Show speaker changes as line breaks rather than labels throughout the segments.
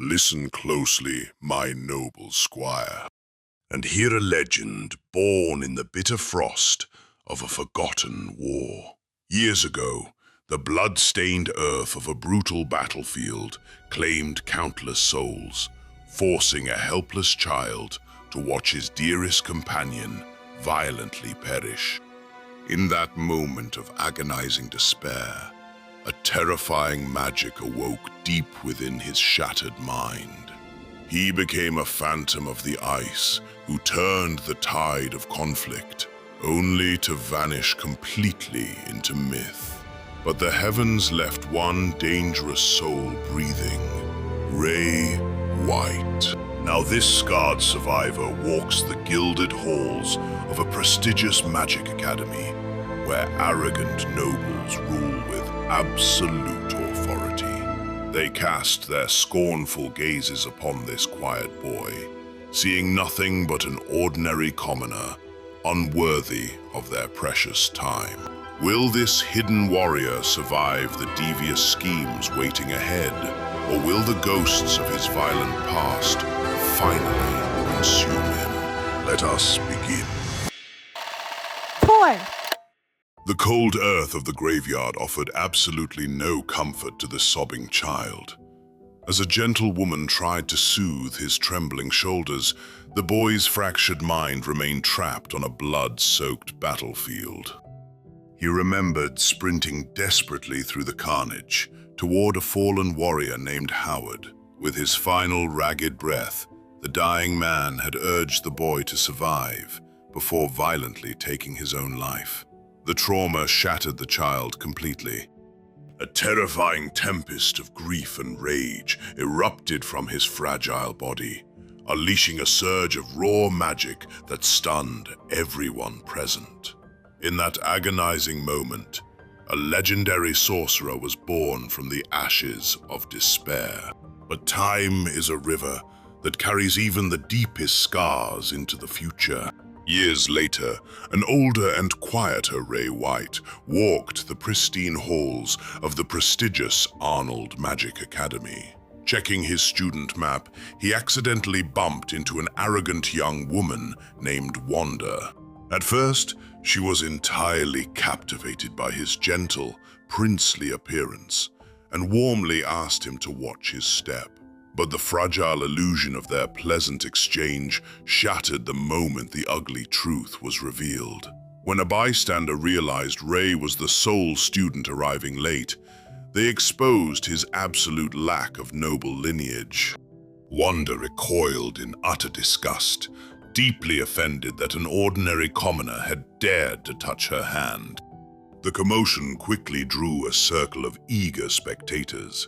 Listen closely, my noble squire, and hear a legend born in the bitter frost of a forgotten war. Years ago, the blood-stained earth of a brutal battlefield claimed countless souls, forcing a helpless child to watch his dearest companion violently perish. In that moment of agonizing despair, a terrifying magic awoke deep within his shattered mind. He became a phantom of the ice who turned the tide of conflict, only to vanish completely into myth. But the heavens left one dangerous soul breathing, Ray White. Now this scarred survivor walks the gilded halls of a prestigious magic academy, where arrogant nobles rule with absolute authority. They cast their scornful gazes upon this quiet boy, seeing nothing but an ordinary commoner, unworthy of their precious time. Will this hidden warrior survive the devious schemes waiting ahead, or will the ghosts of his violent past finally consume him? Let us begin.
Toy!
The cold earth of the graveyard offered absolutely no comfort to the sobbing child. As a gentle woman tried to soothe his trembling shoulders, the boy's fractured mind remained trapped on a blood-soaked battlefield. He remembered sprinting desperately through the carnage toward a fallen warrior named Howard. With his final ragged breath, the dying man had urged the boy to survive before violently taking his own life. The trauma shattered the child completely. A terrifying tempest of grief and rage erupted from his fragile body, unleashing a surge of raw magic that stunned everyone present. In that agonizing moment, a legendary sorcerer was born from the ashes of despair. But time is a river that carries even the deepest scars into the future. Years later, an older and quieter Ray White walked the pristine halls of the prestigious Arnold Magic Academy. Checking his student map, he accidentally bumped into an arrogant young woman named Wanda. At first, she was entirely captivated by his gentle, princely appearance and warmly asked him to watch his step. But the fragile illusion of their pleasant exchange shattered the moment the ugly truth was revealed. When a bystander realized Ray was the sole student arriving late, they exposed his absolute lack of noble lineage. Wanda recoiled in utter disgust, deeply offended that an ordinary commoner had dared to touch her hand. The commotion quickly drew a circle of eager spectators.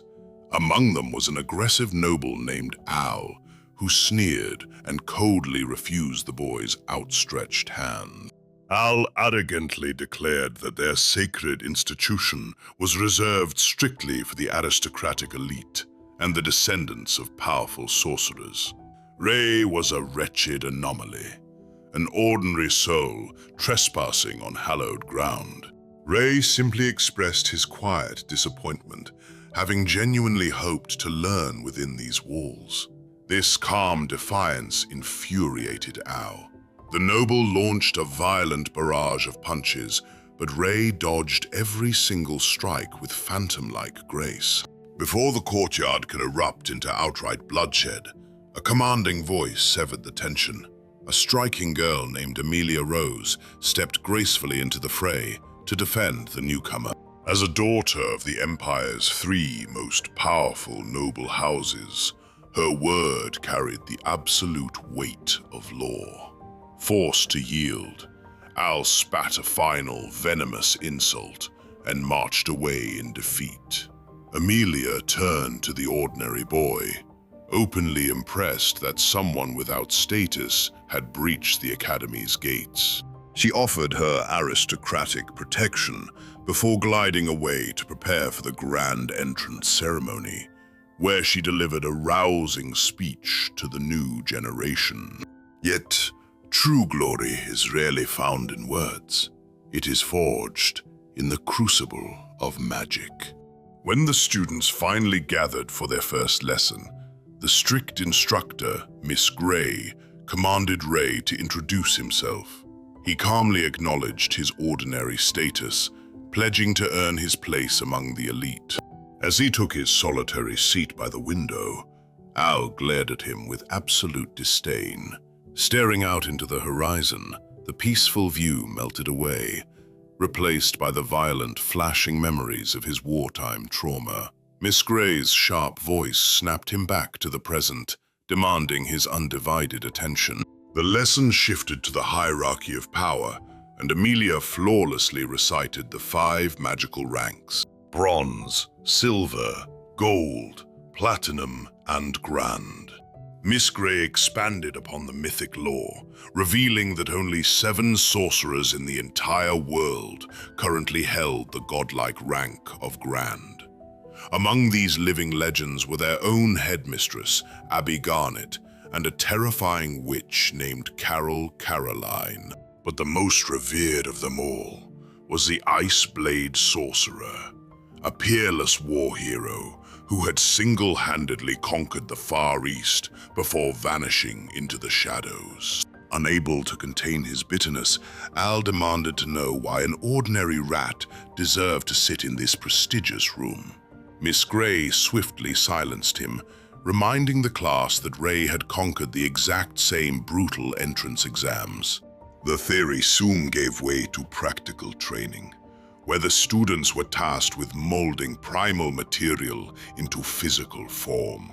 Among them was an aggressive noble named Al, who sneered and coldly refused the boy's outstretched hand. Al arrogantly declared that their sacred institution was reserved strictly for the aristocratic elite and the descendants of powerful sorcerers. Ray was a wretched anomaly, an ordinary soul trespassing on hallowed ground. Ray simply expressed his quiet disappointment, having genuinely hoped to learn within these walls. This calm defiance infuriated Al. The noble launched a violent barrage of punches, but Ray dodged every single strike with phantom-like grace. Before the courtyard could erupt into outright bloodshed, a commanding voice severed the tension. A striking girl named Amelia Rose stepped gracefully into the fray to defend the newcomer. As a daughter of the Empire's 3 most powerful noble houses, her word carried the absolute weight of law. Forced to yield, Al spat a final venomous insult and marched away in defeat. Amelia turned to the ordinary boy, openly impressed that someone without status had breached the academy's gates. She offered her aristocratic protection before gliding away to prepare for the grand entrance ceremony, where she delivered a rousing speech to the new generation. Yet, true glory is rarely found in words. It is forged in the crucible of magic. When the students finally gathered for their first lesson, the strict instructor, Miss Gray, commanded Ray to introduce himself. He calmly acknowledged his ordinary status, pledging to earn his place among the elite. As he took his solitary seat by the window, Al glared at him with absolute disdain. Staring out into the horizon, the peaceful view melted away, replaced by the violent, flashing memories of his wartime trauma. Miss Gray's sharp voice snapped him back to the present, demanding his undivided attention. The lesson shifted to the hierarchy of power, and Amelia flawlessly recited the 5 magical ranks: bronze, silver, gold, platinum, and grand. Miss Gray expanded upon the mythic lore, revealing that only 7 sorcerers in the entire world currently held the godlike rank of grand. Among these living legends were their own headmistress, Abby Garnet, and a terrifying witch named Carol Caroline. But the most revered of them all was the Ice Blade Sorcerer, a peerless war hero who had single-handedly conquered the Far East before vanishing into the shadows. Unable to contain his bitterness, Al demanded to know why an ordinary rat deserved to sit in this prestigious room. Miss Gray swiftly silenced him, reminding the class that Ray had conquered the exact same brutal entrance exams. The theory soon gave way to practical training, where the students were tasked with molding primal material into physical form.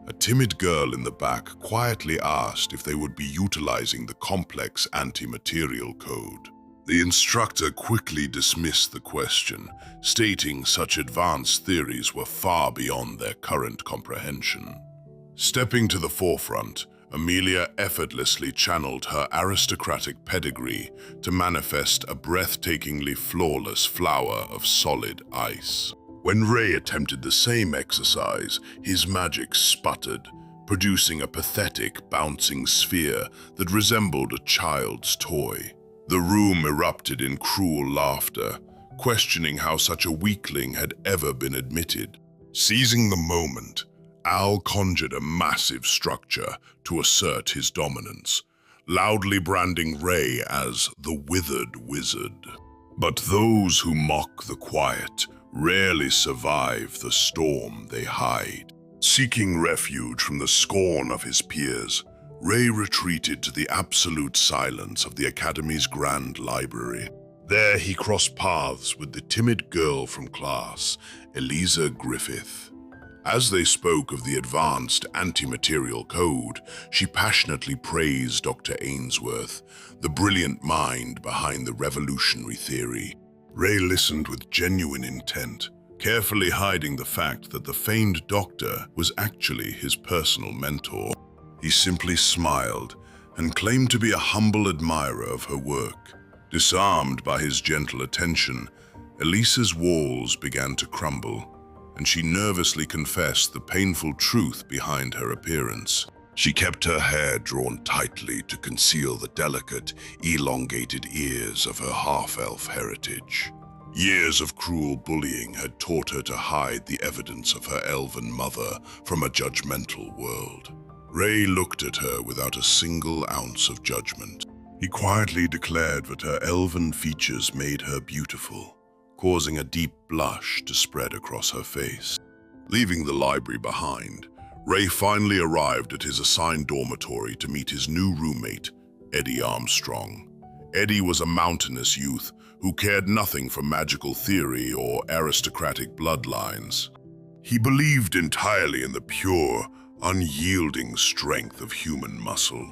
A timid girl in the back quietly asked if they would be utilizing the complex anti-material code. The instructor quickly dismissed the question, stating such advanced theories were far beyond their current comprehension. Stepping to the forefront, Amelia effortlessly channeled her aristocratic pedigree to manifest a breathtakingly flawless flower of solid ice. When Ray attempted the same exercise, his magic sputtered, producing a pathetic, bouncing sphere that resembled a child's toy. The room erupted in cruel laughter, questioning how such a weakling had ever been admitted. Seizing the moment, Al conjured a massive structure to assert his dominance, loudly branding Ray as the Withered Wizard. But those who mock the quiet rarely survive the storm they hide. Seeking refuge from the scorn of his peers, Ray retreated to the absolute silence of the Academy's grand library. There he crossed paths with the timid girl from class, Eliza Griffith. As they spoke of the advanced anti-material code, she passionately praised Dr. Ainsworth, the brilliant mind behind the revolutionary theory. Ray listened with genuine intent, carefully hiding the fact that the famed doctor was actually his personal mentor. He simply smiled and claimed to be a humble admirer of her work. Disarmed by his gentle attention, Elisa's walls began to crumble, and she nervously confessed the painful truth behind her appearance. She kept her hair drawn tightly to conceal the delicate, elongated ears of her half-elf heritage. Years of cruel bullying had taught her to hide the evidence of her elven mother from a judgmental world. Ray looked at her without a single ounce of judgment. He quietly declared that her elven features made her beautiful, causing a deep blush to spread across her face. Leaving the library behind, Ray finally arrived at his assigned dormitory to meet his new roommate, Eddie Armstrong. Eddie was a mountainous youth who cared nothing for magical theory or aristocratic bloodlines. He believed entirely in the pure, unyielding strength of human muscle.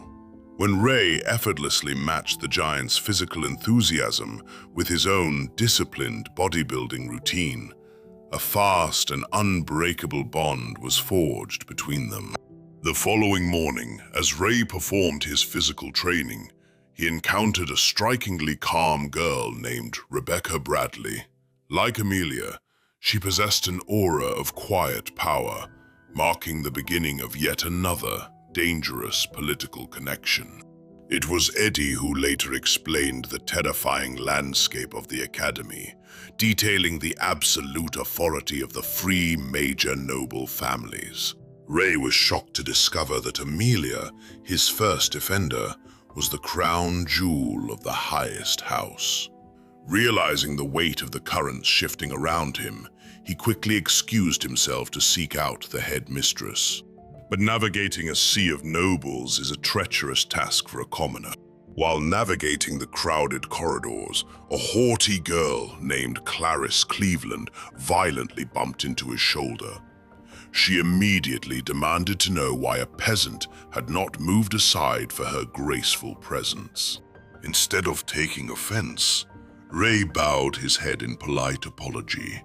When Ray effortlessly matched the giant's physical enthusiasm with his own disciplined bodybuilding routine, a fast and unbreakable bond was forged between them. The following morning, as Ray performed his physical training, he encountered a strikingly calm girl named Rebecca Bradley. Like Amelia, she possessed an aura of quiet power, marking the beginning of yet another dangerous political connection. It was Eddie who later explained the terrifying landscape of the Academy, detailing the absolute authority of the three major noble families. Ray was shocked to discover that Amelia, his first offender, was the crown jewel of the highest house. Realizing the weight of the currents shifting around him, he quickly excused himself to seek out the headmistress. But navigating a sea of nobles is a treacherous task for a commoner. While navigating the crowded corridors, a haughty girl named Clarice Cleveland violently bumped into his shoulder. She immediately demanded to know why a peasant had not moved aside for her graceful presence. Instead of taking offense, Ray bowed his head in polite apology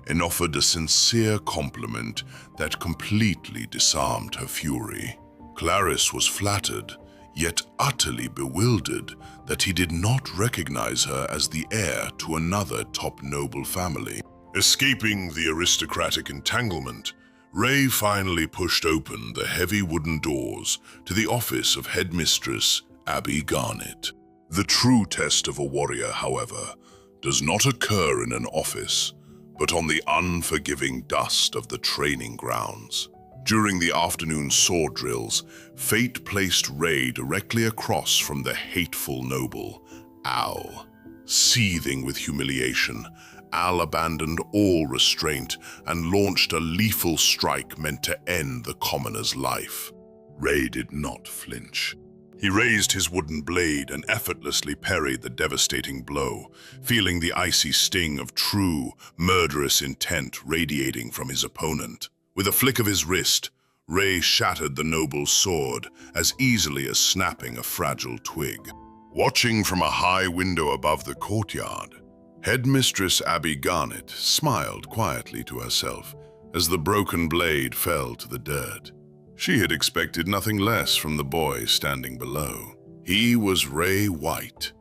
and offered a sincere compliment that completely disarmed her fury. Clarice was flattered, yet utterly bewildered that he did not recognize her as the heir to another top noble family. Escaping the aristocratic entanglement, Ray finally pushed open the heavy wooden doors to the office of Headmistress Abby Garnet. The true test of a warrior, however, does not occur in an office, but on the unforgiving dust of the training grounds. During the afternoon sword drills, fate placed Ray directly across from the hateful noble, Al. Seething with humiliation, Al abandoned all restraint and launched a lethal strike meant to end the commoner's life. Ray did not flinch. He raised his wooden blade and effortlessly parried the devastating blow, feeling the icy sting of true, murderous intent radiating from his opponent. With a flick of his wrist, Ray shattered the noble's sword as easily as snapping a fragile twig. Watching from a high window above the courtyard, Headmistress Abby Garnet smiled quietly to herself as the broken blade fell to the dirt. She had expected nothing less from the boy standing below. He was Ray White,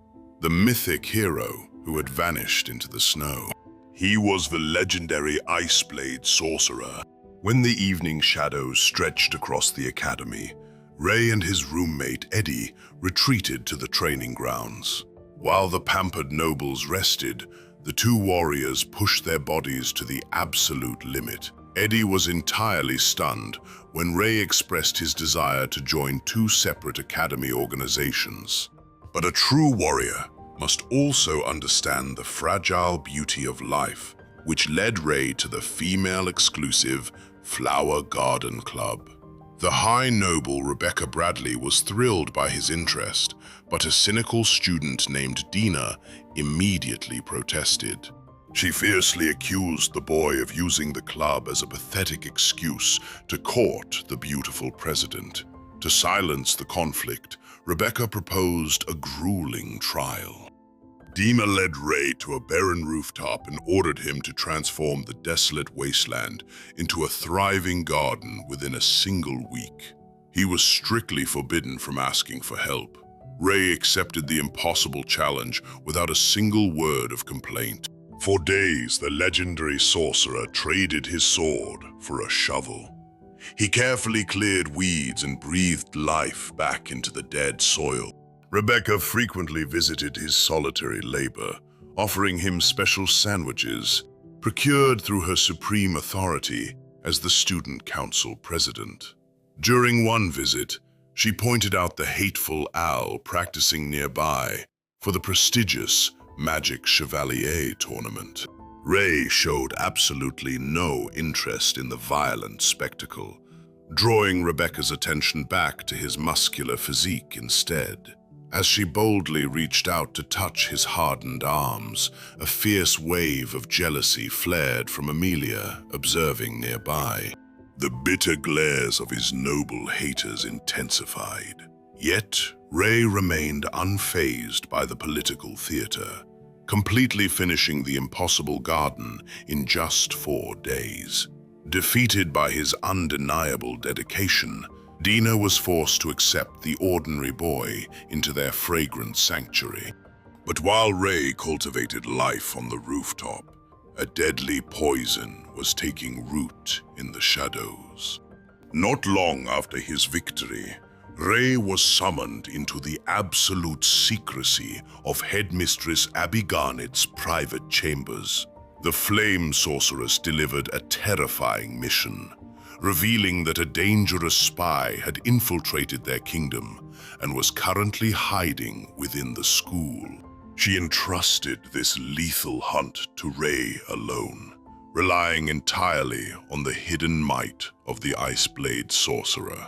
the mythic hero who had vanished into the snow. He was the legendary Ice Blade sorcerer. When the evening shadows stretched across the academy, Ray and his roommate Eddie retreated to the training grounds. While the pampered nobles rested, the two warriors pushed their bodies to the absolute limit. Eddie was entirely stunned when Ray expressed his desire to join two separate academy organizations. But a true warrior must also understand the fragile beauty of life, which led Ray to the female-exclusive Flower Garden Club. The high noble Rebecca Bradley was thrilled by his interest, but a cynical student named Dina immediately protested. She fiercely accused the boy of using the club as a pathetic excuse to court the beautiful president. To silence the conflict, Rebecca proposed a grueling trial. Dina led Ray to a barren rooftop and ordered him to transform the desolate wasteland into a thriving garden within a single week. He was strictly forbidden from asking for help. Ray accepted the impossible challenge without a single word of complaint. For days, the legendary sorcerer traded his sword for a shovel. He carefully cleared weeds and breathed life back into the dead soil. Rebecca frequently visited his solitary labor, offering him special sandwiches, procured through her supreme authority as the student council president. During one visit, she pointed out the hateful Al practicing nearby for the prestigious Magic Chevalier tournament. Ray showed absolutely no interest in the violent spectacle, drawing Rebecca's attention back to his muscular physique instead. As she boldly reached out to touch his hardened arms, a fierce wave of jealousy flared from Amelia, observing nearby. The bitter glares of his noble haters intensified. Yet, Ray remained unfazed by the political theater, completely finishing the impossible garden in just 4 days. Defeated by his undeniable dedication, Dina was forced to accept the ordinary boy into their fragrant sanctuary. But while Ray cultivated life on the rooftop, a deadly poison was taking root in the shadows. Not long after his victory, Ray was summoned into the absolute secrecy of Headmistress Abby Garnet's private chambers. The flame sorceress delivered a terrifying mission. revealing that a dangerous spy had infiltrated their kingdom and was currently hiding within the school. She entrusted this lethal hunt to Ray alone, relying entirely on the hidden might of the Iceblade sorcerer.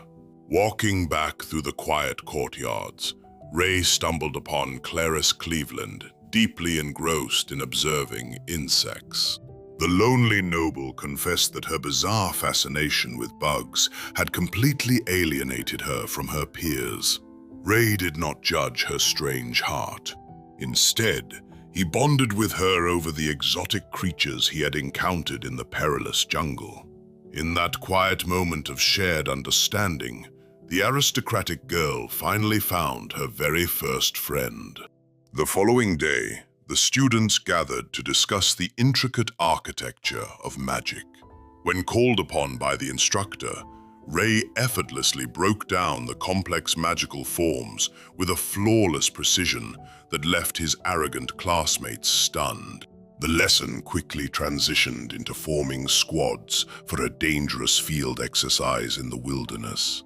Walking back through the quiet courtyards, Ray stumbled upon Clarice Cleveland, deeply engrossed in observing insects. The lonely noble confessed that her bizarre fascination with bugs had completely alienated her from her peers. Ray did not judge her strange heart. Instead, he bonded with her over the exotic creatures he had encountered in the perilous jungle. In that quiet moment of shared understanding, the aristocratic girl finally found her very first friend. The following day, the students gathered to discuss the intricate architecture of magic. When called upon by the instructor, Ray effortlessly broke down the complex magical forms with a flawless precision that left his arrogant classmates stunned. The lesson quickly transitioned into forming squads for a dangerous field exercise in the wilderness.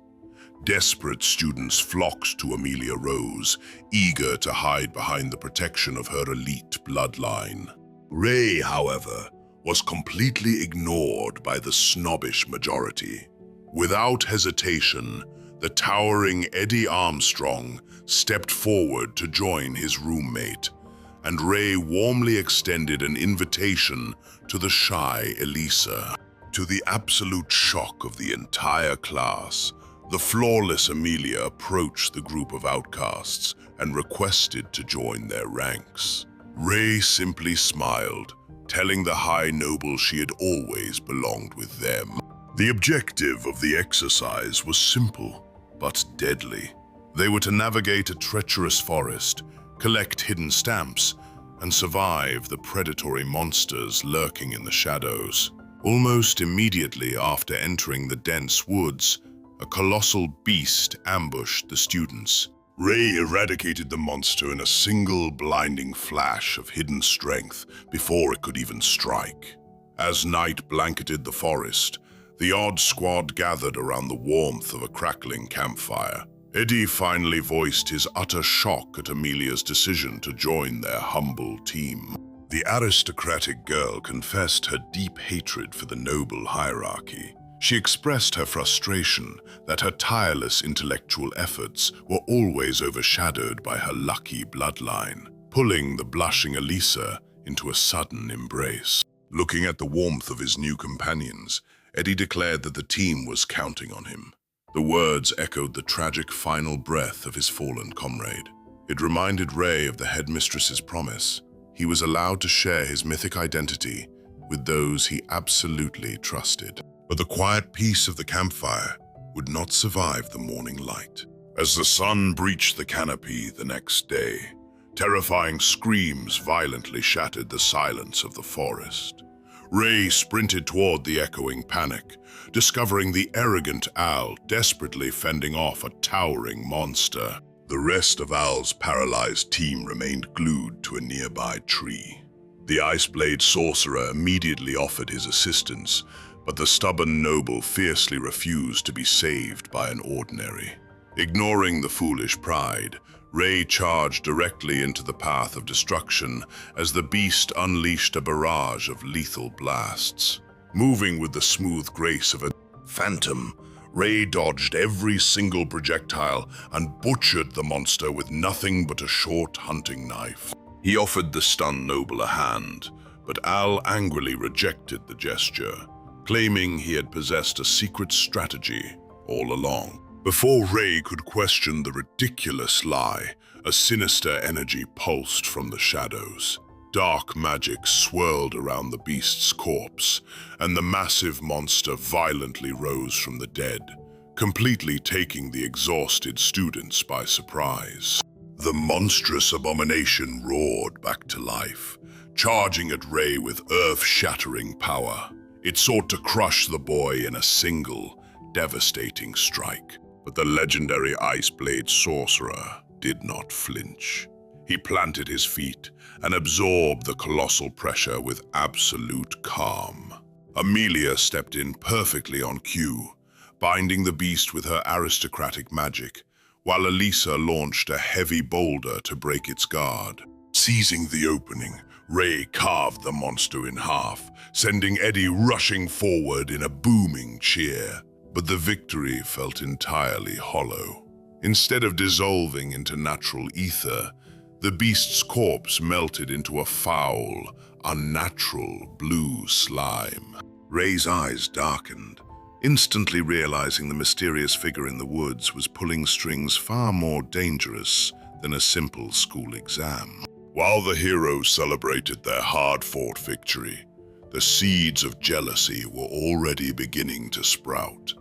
Desperate students flocked to Amelia Rose, eager to hide behind the protection of her elite bloodline. Ray, however, was completely ignored by the snobbish majority. Without hesitation, the towering Eddie Armstrong stepped forward to join his roommate, and Ray warmly extended an invitation to the shy Elisa. To the absolute shock of the entire class, the flawless Amelia approached the group of outcasts and requested to join their ranks. Ray simply smiled, telling the high noble she had always belonged with them. The objective of the exercise was simple, but deadly. They were to navigate a treacherous forest, collect hidden stamps, and survive the predatory monsters lurking in the shadows. Almost immediately after entering the dense woods, a colossal beast ambushed the students. Ray eradicated the monster in a single blinding flash of hidden strength before it could even strike. As night blanketed the forest, the odd squad gathered around the warmth of a crackling campfire. Eddie finally voiced his utter shock at Amelia's decision to join their humble team. The aristocratic girl confessed her deep hatred for the noble hierarchy. She expressed her frustration that her tireless intellectual efforts were always overshadowed by her lucky bloodline, pulling the blushing Elisa into a sudden embrace. Looking at the warmth of his new companions, Eddie declared that the team was counting on him. The words echoed the tragic final breath of his fallen comrade. It reminded Ray of the headmistress's promise. He was allowed to share his mythic identity with those he absolutely trusted. But the quiet peace of the campfire would not survive the morning light. As the sun breached the canopy the next day, terrifying screams violently shattered the silence of the forest. Ray sprinted toward the echoing panic, discovering the arrogant Al desperately fending off a towering monster. The rest of Al's paralyzed team remained glued to a nearby tree. The Iceblade sorcerer immediately offered his assistance, but the stubborn noble fiercely refused to be saved by an ordinary. Ignoring the foolish pride, Ray charged directly into the path of destruction as the beast unleashed a barrage of lethal blasts. Moving with the smooth grace of a phantom, Ray dodged every single projectile and butchered the monster with nothing but a short hunting knife. He offered the stunned noble a hand, but Al angrily rejected the gesture, claiming he had possessed a secret strategy all along. Before Ray could question the ridiculous lie, a sinister energy pulsed from the shadows. Dark magic swirled around the beast's corpse, and the massive monster violently rose from the dead, completely taking the exhausted students by surprise. The monstrous abomination roared back to life, charging at Ray with earth-shattering power. It sought to crush the boy in a single, devastating strike. But the legendary Iceblade sorcerer did not flinch. He planted his feet and absorbed the colossal pressure with absolute calm. Amelia stepped in perfectly on cue, binding the beast with her aristocratic magic, while Elisa launched a heavy boulder to break its guard. Seizing the opening, Ray carved the monster in half, sending Eddie rushing forward in a booming cheer. But the victory felt entirely hollow. Instead of dissolving into natural ether, the beast's corpse melted into a foul, unnatural blue slime. Ray's eyes darkened, instantly realizing the mysterious figure in the woods was pulling strings far more dangerous than a simple school exam. While the heroes celebrated their hard-fought victory, the seeds of jealousy were already beginning to sprout.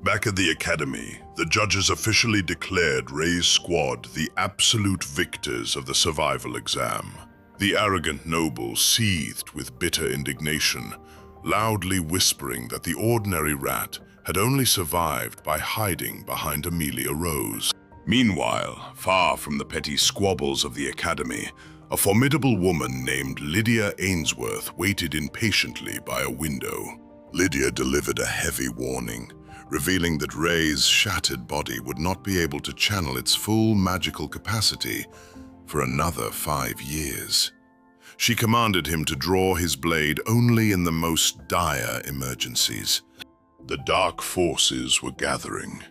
Back at the academy, the judges officially declared Ray's squad the absolute victors of the survival exam. The arrogant noble seethed with bitter indignation, loudly whispering that the ordinary rat had only survived by hiding behind Amelia Rose. Meanwhile, far from the petty squabbles of the academy, a formidable woman named Lydia Ainsworth waited impatiently by a window. Lydia delivered a heavy warning, revealing that Ray's shattered body would not be able to channel its full magical capacity for another 5 years. She commanded him to draw his blade only in the most dire emergencies. The dark forces were gathering,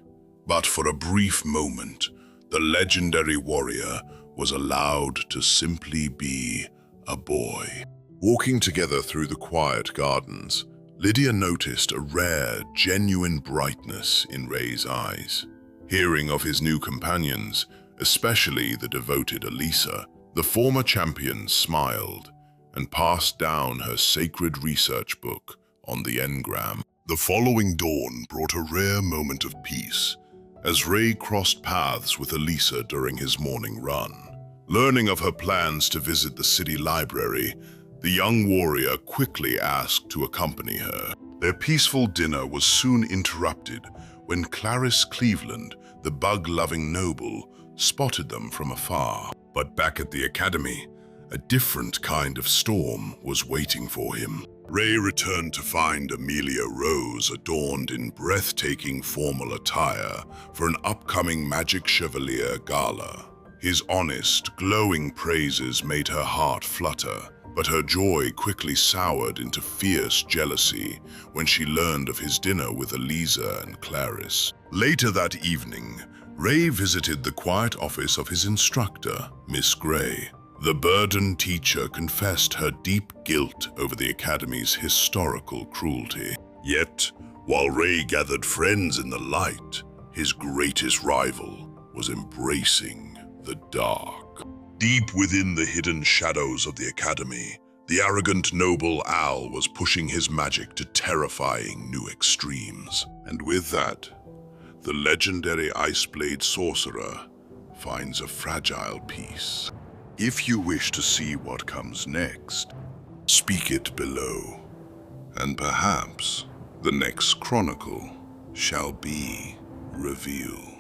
but for a brief moment, the legendary warrior was allowed to simply be a boy. Walking together through the quiet gardens, Lydia noticed a rare, genuine brightness in Ray's eyes. Hearing of his new companions, especially the devoted Elisa, the former champion smiled and passed down her sacred research book on the engram. The following dawn brought a rare moment of peace as Ray crossed paths with Elisa during his morning run. Learning of her plans to visit the city library, the young warrior quickly asked to accompany her. Their peaceful dinner was soon interrupted when Clarice Cleveland, the bug-loving noble, spotted them from afar. But back at the academy, a different kind of storm was waiting for him. Ray returned to find Amelia Rose adorned in breathtaking formal attire for an upcoming Magic Chevalier gala. His honest, glowing praises made her heart flutter, but her joy quickly soured into fierce jealousy when she learned of his dinner with Elisa and Clarice. Later that evening, Ray visited the quiet office of his instructor, Miss Gray. The burdened teacher confessed her deep guilt over the Academy's historical cruelty. Yet, while Ray gathered friends in the light, his greatest rival was embracing the dark. Deep within the hidden shadows of the Academy, the arrogant noble Al was pushing his magic to terrifying new extremes. And with that, the legendary Iceblade sorcerer finds a fragile peace. If you wish to see what comes next, speak it below, and perhaps the next chronicle shall be revealed.